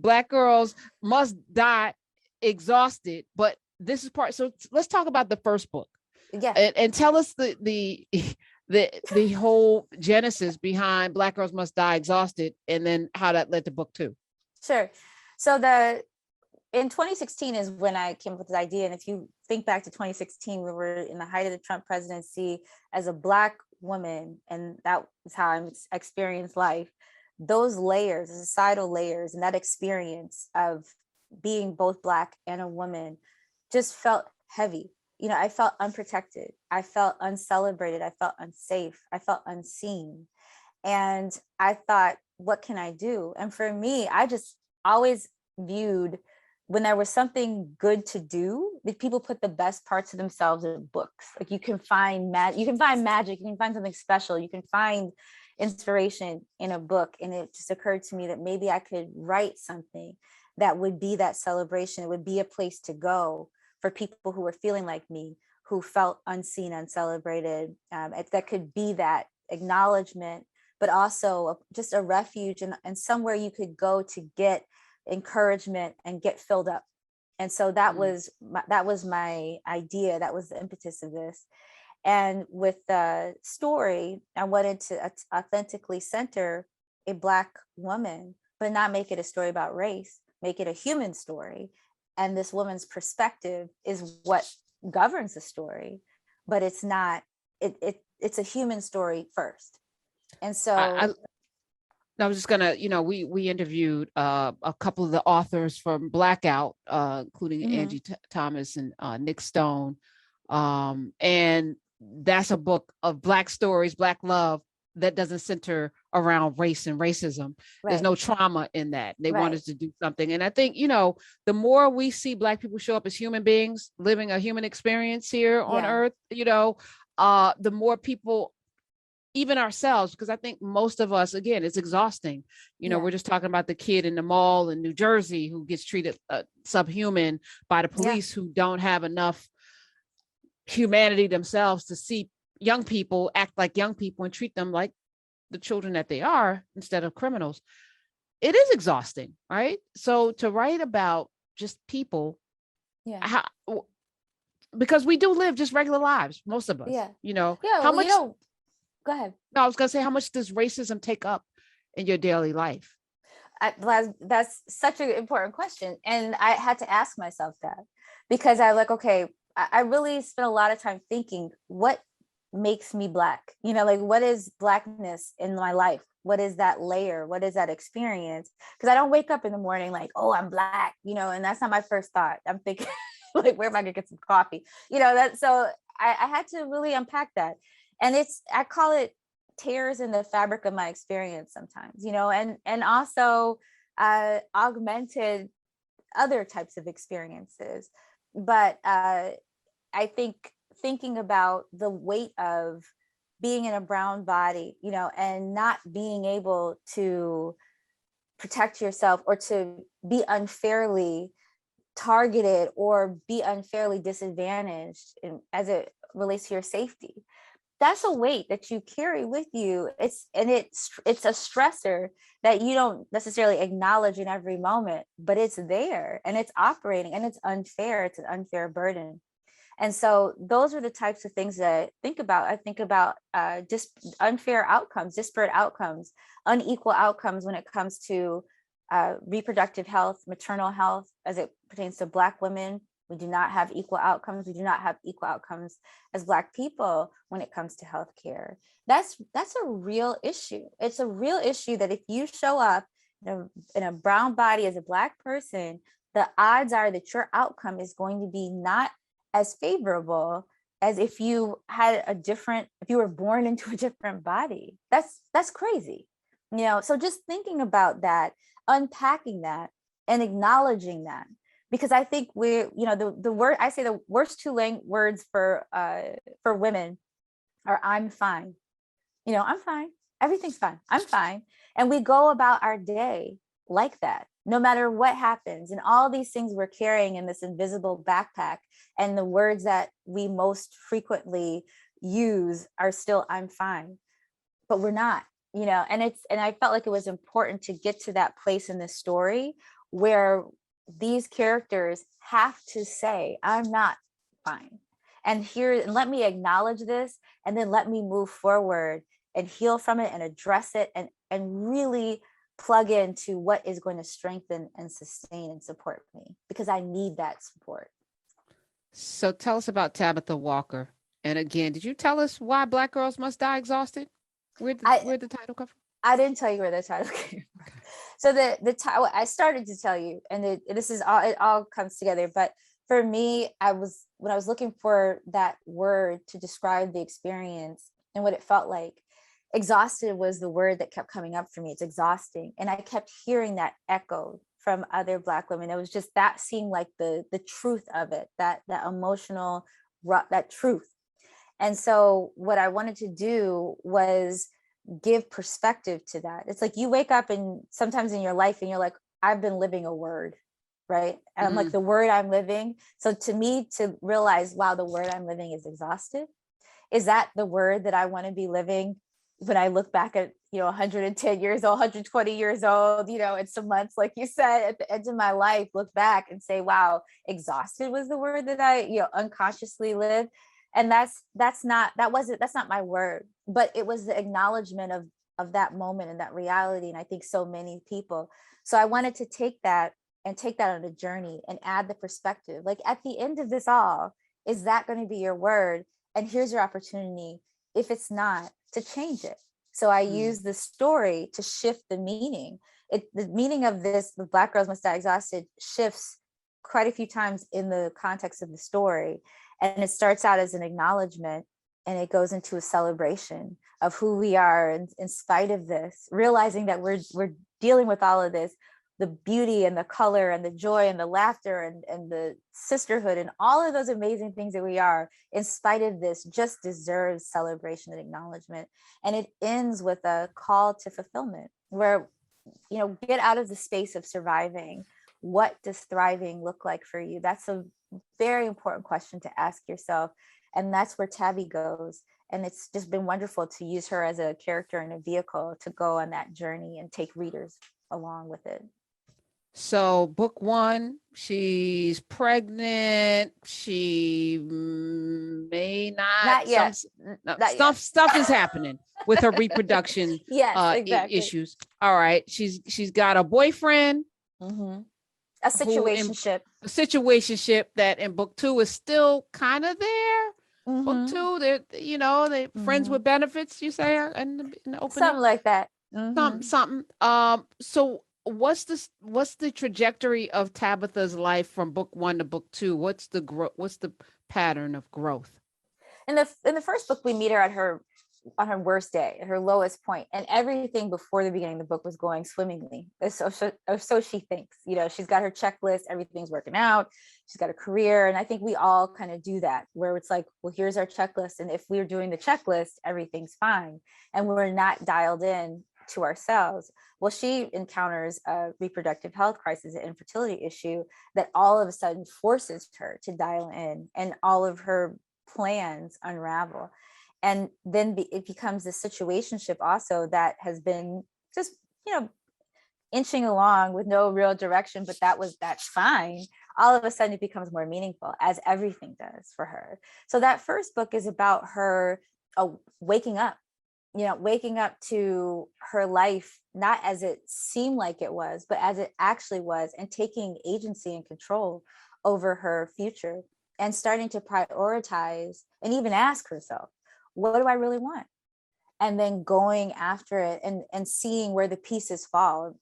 Black girls must die exhausted, but this is part. So let's talk about the first book. Yeah. And tell us the whole genesis behind Black Girls Must Die Exhausted, and then how that led to book 2. Sure. So in 2016 is when I came up with this idea. And if you think back to 2016, we were in the height of the Trump presidency as a Black woman, and that is how I experienced life. Those layers, the societal layers, and that experience of being both Black and a woman just felt heavy. I felt unprotected. I felt uncelebrated. I felt unsafe. I felt unseen. And I thought, what can I do? And for me, I just always viewed when there was something good to do, that people put the best parts of themselves in books. Like you can find magic, you can find something special, you can find inspiration in a book. And it just occurred to me that maybe I could write something that would be that celebration. It would be a place to go for people who were feeling like me, who felt unseen, uncelebrated. That could be that acknowledgement, but also just a refuge and somewhere you could go to get encouragement and get filled up. And so that was my idea. That was the impetus of this. And with the story, I wanted to authentically center a Black woman, but not make it a story about race, make it a human story. And this woman's perspective is what governs the story, but it's not, it's a human story first. And so I was just gonna, we interviewed a couple of the authors from Blackout, including Angie Thomas and Nick Stone, and that's a book of Black stories, Black love that doesn't center around race and racism. Right. There's no trauma in that. They wanted to do something, and I think the more we see Black people show up as human beings living a human experience here on Earth, the more people. Even ourselves, because I think most of us, again, it's exhausting. We're just talking about the kid in the mall in New Jersey who gets treated subhuman by the police who don't have enough humanity themselves to see young people act like young people and treat them like the children that they are instead of criminals. It is exhausting, right? So to write about just people, because we do live just regular lives, most of us. How much? Go ahead. No, I was going to say, how much does racism take up in your daily life? That's such an important question. And I had to ask myself that, because I I really spent a lot of time thinking, what makes me Black? What is Blackness in my life? What is that layer? What is that experience? Because I don't wake up in the morning like, oh, I'm Black, and that's not my first thought. I'm thinking like, where am I going to get some coffee? So I had to really unpack that. And I call it tears in the fabric of my experience sometimes, and also augmented other types of experiences. But I think thinking about the weight of being in a brown body, and not being able to protect yourself or to be unfairly targeted or be unfairly disadvantaged as it relates to your safety. That's a weight that you carry with you. It's a stressor that you don't necessarily acknowledge in every moment, but it's there and it's operating and it's unfair. It's an unfair burden. And so those are the types of things that I think about. I think about just unfair outcomes, disparate outcomes, unequal outcomes when it comes to reproductive health, maternal health, as it pertains to Black women. We do not have equal outcomes. We do not have equal outcomes as Black people when it comes to healthcare. That's a real issue. It's a real issue that if you show up in a brown body as a Black person, the odds are that your outcome is going to be not as favorable as if you were born into a different body. That's crazy. So just thinking about that, unpacking that and acknowledging that. Because I think the word, I say the worst two words for women are I'm fine. I'm fine. Everything's fine. I'm fine. And we go about our day like that, no matter what happens. And all these things we're carrying in this invisible backpack, and the words that we most frequently use are still I'm fine, but we're not. And I felt like it was important to get to that place in this story where these characters have to say, I'm not fine. And here, and let me acknowledge this, and then let me move forward and heal from it and address it, and really plug into what is going to strengthen and sustain and support me, because I need that support. So tell us about Tabitha Walker. And again, did you tell us why Black girls must die exhausted? Where'd the title come from? I didn't tell you where the title came from. So the title, I started to tell you, and this is all, it all comes together. But for me, when I was looking for that word to describe the experience and what it felt like, exhausted was the word that kept coming up for me. It's exhausting. And I kept hearing that echoed from other Black women. It was just, that seemed like the truth of it, that emotional, that truth. And so what I wanted to do was give perspective to that. It's like you wake up and sometimes in your life and you're like, I've been living a word, right? And I'm like, the word I'm living. So to me, to realize, wow, the word I'm living is exhausted. Is that the word that I want to be living when I look back at, 110 years old, 120 years old, in some months, like you said, at the end of my life, look back and say, wow, exhausted was the word that I, unconsciously lived. And that's not my word, but it was the acknowledgement of that moment and that reality. And I think so many people. So I wanted to take that on a journey and add the perspective. Like at the end of this all, is that going to be your word? And here's your opportunity, if it's not, to change it. So I use the story to shift the meaning. The meaning of this, the Black girls must die exhausted, shifts quite a few times in the context of the story. And it starts out as an acknowledgement, and it goes into a celebration of who we are in spite of this, realizing that we're dealing with all of this, the beauty and the color and the joy and the laughter and the sisterhood and all of those amazing things that we are, in spite of this, just deserves celebration and acknowledgement. And it ends with a call to fulfillment, where, get out of the space of surviving. What does thriving look like for you? That's a very important question to ask yourself. And that's where Tabby goes. And it's just been wonderful to use her as a character and a vehicle to go on that journey and take readers along with it. So book one, she's pregnant. She may not yet. Stuff is happening with her reproduction yes, exactly. issues. All right. She's got a boyfriend. Mm-hmm. A situationship. A situationship that in book two is still kind of there. Mm-hmm. Book two, they friends with benefits, you say, in the opening? Something like that. Mm-hmm. Something. So what's the trajectory of Tabitha's life from book one to book two? What's the pattern of growth? In the first book, we meet her on her worst day, at her lowest point, and everything before the beginning of the book was going swimmingly. So she thinks. She's got her checklist, everything's working out, she's got a career, and I think we all kind of do that, where it's like, well, here's our checklist, and if we're doing the checklist, everything's fine, and we're not dialed in to ourselves. Well, she encounters a reproductive health crisis, an infertility issue that all of a sudden forces her to dial in, and all of her plans unravel. And then it becomes a situationship also that has been just, inching along with no real direction, but that's fine. All of a sudden it becomes more meaningful, as everything does for her. So that first book is about her waking up to her life, not as it seemed like it was, but as it actually was, and taking agency and control over her future, and starting to prioritize and even ask herself, what do I really want? And then going after it and seeing where the pieces fall.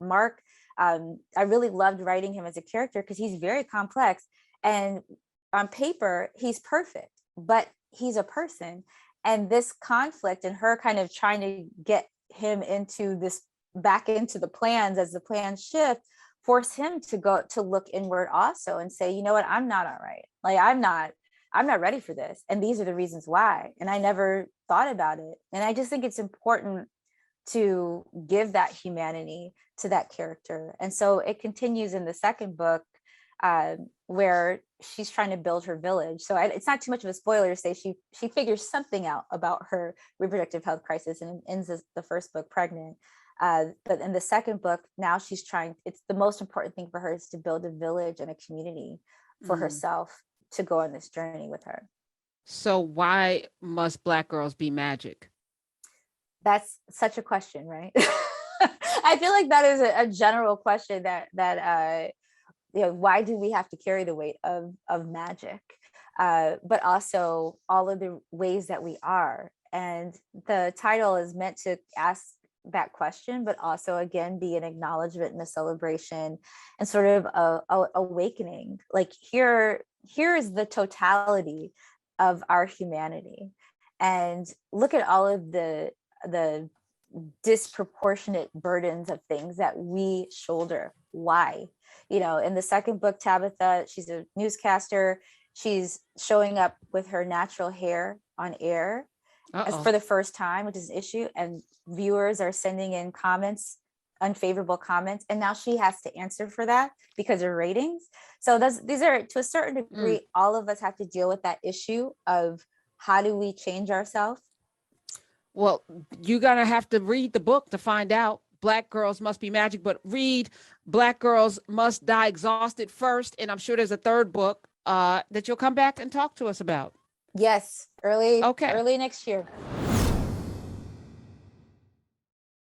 Mark, I really loved writing him as a character because he's very complex, and on paper he's perfect, but he's a person. And this conflict and her kind of trying to get him back into the plans as the plans shift, force him to go to look inward also and say, you know what, I'm not all right. Like, I'm not ready for this. And these are the reasons why. And I never thought about it. And I just think it's important to give that humanity to that character. And so it continues in the second book, where she's trying to build her village. So it's not too much of a spoiler to say she figures something out about her reproductive health crisis, and ends the first book pregnant. But in the second book, now it's the most important thing for her is to build a village and a community for herself to go on this journey with her. So why must Black girls be magic? That's such a question, right? I feel like that is a general question that why do we have to carry the weight of magic? But also all of the ways that we are. And the title is meant to ask that question, but also again be an acknowledgement and a celebration and sort of a awakening. Like here is the totality of our humanity, and look at all of the disproportionate burdens of things that we shoulder. Why? In the second book, Tabitha, she's a newscaster. She's showing up with her natural hair on air as for the first time, which is an issue. And viewers are sending in comments, unfavorable comments. And now she has to answer for that because of ratings. So these are, to a certain degree, all of us have to deal with that issue of how do we change ourselves? Well, you're going to have to read the book to find out. Black girls must be magic, but read Black Girls Must Die Exhausted first. And I'm sure there's a third book that you'll come back and talk to us about. Yes, early next year.